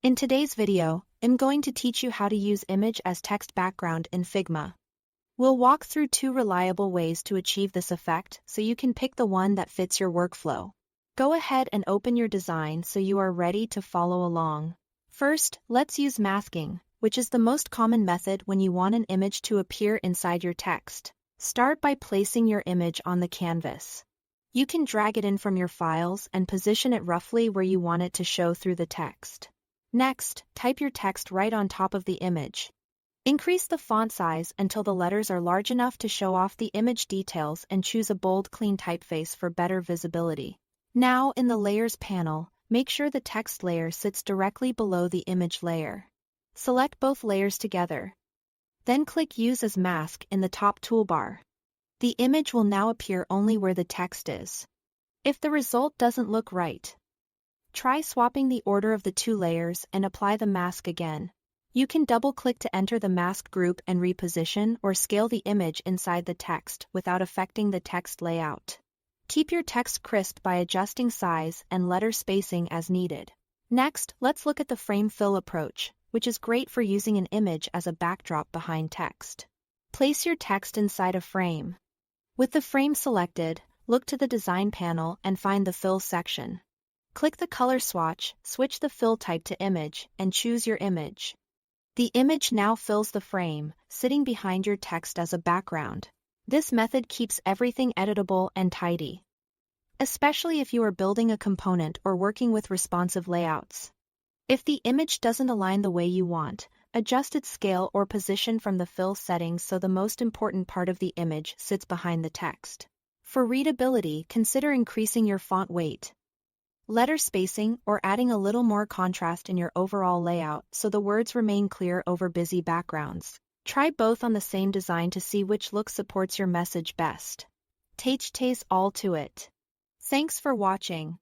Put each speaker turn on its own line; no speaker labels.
In today's video, I'm going to teach you how to use image as text background in Figma. We'll walk through 2 reliable ways to achieve this effect so you can pick the one that fits your workflow. Go ahead and open your design so you are ready to follow along. First, let's use masking, which is the most common method when you want an image to appear inside your text. Start by placing your image on the canvas. You can drag it in from your files and position it roughly where you want it to show through the text. Next, type your text right on top of the image. Increase the font size until the letters are large enough to show off the image details and choose a bold, clean typeface for better visibility. Now, in the Layers panel, make sure the text layer sits directly below the image layer. Select both layers together. Then click Use as Mask in the top toolbar. The image will now appear only where the text is. If the result doesn't look right, try swapping the order of the 2 layers and apply the mask again. You can double-click to enter the mask group and reposition or scale the image inside the text without affecting the text layout. Keep your text crisp by adjusting size and letter spacing as needed. Next, let's look at the frame fill approach, which is great for using an image as a backdrop behind text. Place your text inside a frame. With the frame selected, look to the Design panel and find the Fill section. Click the color swatch, switch the fill type to image, and choose your image. The image now fills the frame, sitting behind your text as a background. This method keeps everything editable and tidy, especially if you are building a component or working with responsive layouts. If the image doesn't align the way you want, adjust its scale or position from the fill settings so the most important part of the image sits behind the text. For readability, consider increasing your font weight, letter spacing, or adding a little more contrast in your overall layout so the words remain clear over busy backgrounds. Try both on the same design to see which look supports your message best. Taste all to it. Thanks for watching.